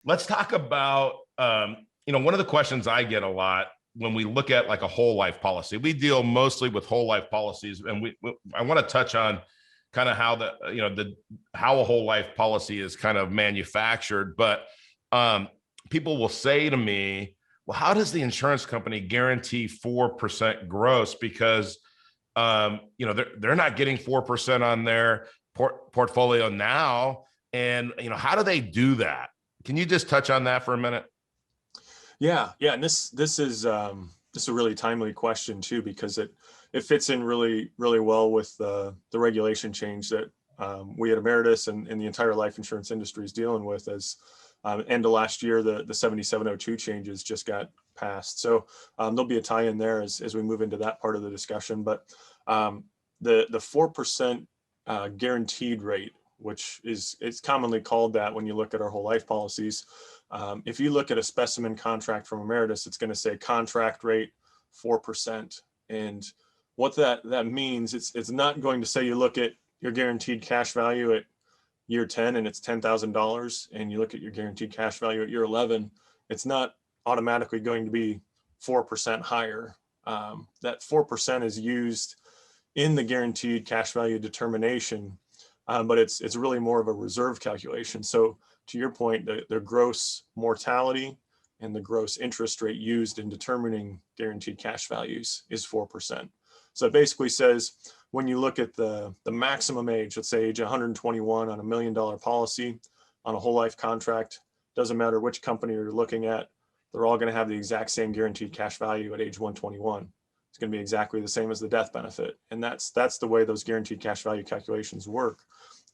let's talk about, one of the questions I get a lot when we look at like a whole life policy. We deal mostly with whole life policies, and I want to touch on kind of how how a whole life policy is kind of manufactured. But people will say to me, well, how does the insurance company guarantee 4% gross? Because they're not getting 4% on their portfolio now. And how do they do that? Can you just touch on that for a minute? Yeah, and this is a really timely question too, because it fits in really well with the regulation change that we at Ameritas and the entire life insurance industry is dealing with. As end of last year, the 7702 changes just got passed, so there'll be a tie-in there as we move into that part of the discussion. But the 4% guaranteed rate, which it's commonly called that when you look at our whole life policies. If you look at a specimen contract from Ameritas, it's going to say contract rate 4%. And what that means, it's not going to say you look at your guaranteed cash value at year 10 and it's $10,000, and you look at your guaranteed cash value at year 11, it's not automatically going to be 4% higher. That 4% is used in the guaranteed cash value determination, but it's really more of a reserve calculation. So to your point, the gross mortality and the gross interest rate used in determining guaranteed cash values is 4%. So it basically says when you look at the maximum age, let's say age 121 on $1 million policy on a whole life contract, doesn't matter which company you're looking at, they're all going to have the exact same guaranteed cash value at age 121. It's going to be exactly the same as the death benefit. And that's the way those guaranteed cash value calculations work,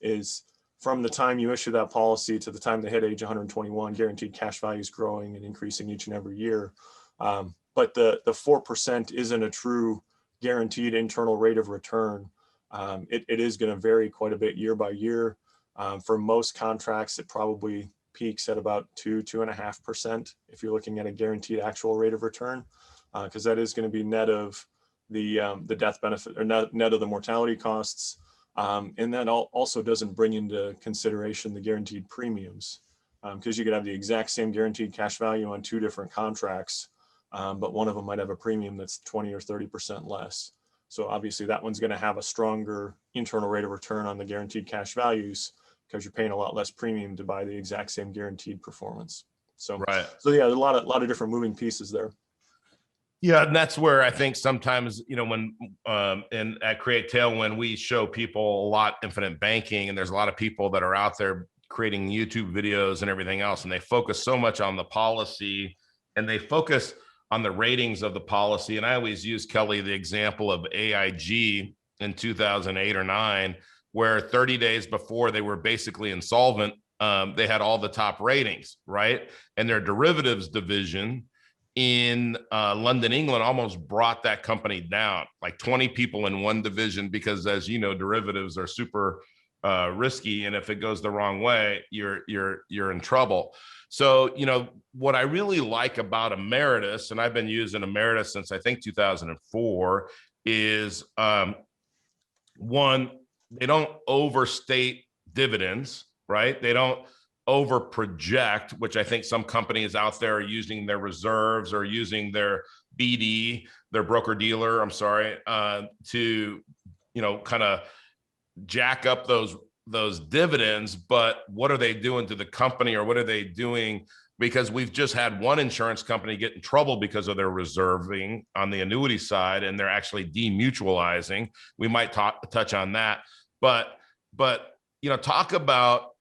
is from the time you issue that policy to the time they hit age 121, guaranteed cash value is growing and increasing each and every year. But the 4% isn't a true guaranteed internal rate of return. It is going to vary quite a bit year by year. For most contracts, it probably peaks at about 2.5% if you're looking at a guaranteed actual rate of return, because that is going to be net of the death benefit, or net of the mortality costs. And that also doesn't bring into consideration the guaranteed premiums, because you could have the exact same guaranteed cash value on two different contracts, but one of them might have a premium that's 20 or 30% less. So obviously that one's going to have a stronger internal rate of return on the guaranteed cash values, because you're paying a lot less premium to buy the exact same guaranteed performance. So, Right. So yeah, there's a lot of different moving pieces there. Yeah, and that's where I think sometimes, when at CreateTailwind, we show people a lot infinite banking, and there's a lot of people that are out there creating YouTube videos and everything else, and they focus so much on the policy and they focus on the ratings of the policy. And I always use, Kelly, the example of AIG in 2008 or 9, where 30 days before they were basically insolvent, they had all the top ratings, right? And their derivatives division in London, England, almost brought that company down, like 20 people in one division, because, as you know, derivatives are super risky, and if it goes the wrong way, you're in trouble. So, what I really like about Ameritas, and I've been using Ameritas since I think 2004, is one, they don't overstate dividends, right? They don't over project, which I think some companies out there are using their reserves or using their BD, their broker dealer, to, kind of jack up those dividends. But what are they doing to the company, or what are they doing? Because we've just had one insurance company get in trouble because of their reserving on the annuity side, and they're actually demutualizing. We might touch on that, but talk about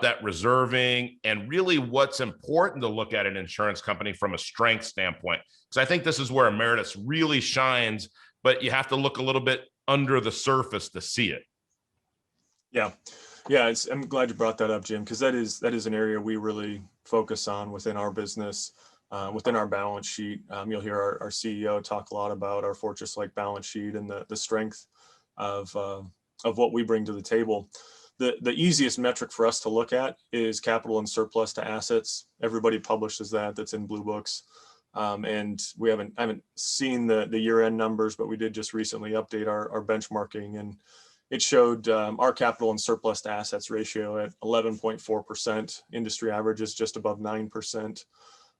that reserving, and really what's important to look at an insurance company from a strength standpoint. Because I think this is where Ameritas really shines, but you have to look a little bit under the surface to see it. Yeah. I'm glad you brought that up, Jim, because that is an area we really focus on within our business, within our balance sheet. You'll hear our CEO talk a lot about our fortress-like balance sheet and the strength of what we bring to the table. The easiest metric for us to look at is capital and surplus to assets. Everybody publishes that's in Blue Books. And I haven't seen the year-end numbers, but we did just recently update our benchmarking. it showed our capital and surplus to assets ratio at 11.4%. Industry average is just above 9%.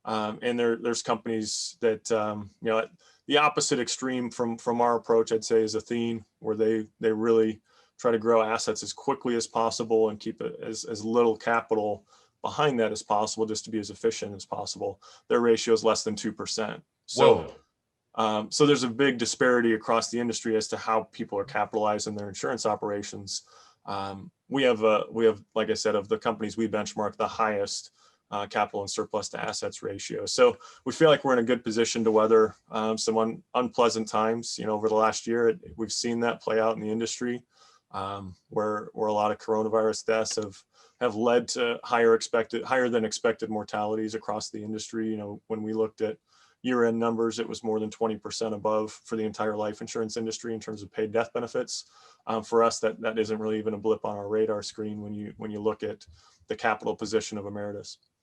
And there's companies that, you know, at the opposite extreme from our approach, I'd say, is Athene, where they really try to grow assets as quickly as possible and keep as little capital behind that as possible, just to be as efficient as possible. Their ratio is less than 2%. So, so there's a big disparity across the industry as to how people are capitalized in their insurance operations. We have, like I said, of the companies we benchmark, the highest capital and surplus to assets ratio. So we feel like we're in a good position to weather some unpleasant times. You know, over the last year, we've seen that play out in the industry, where a lot of coronavirus deaths have led to higher than expected mortalities across the industry. You know, when we looked at year-end numbers, it was more than 20% above for the entire life insurance industry in terms of paid death benefits. For us, that isn't really even a blip on our radar screen when you look at the capital position of Ameritas.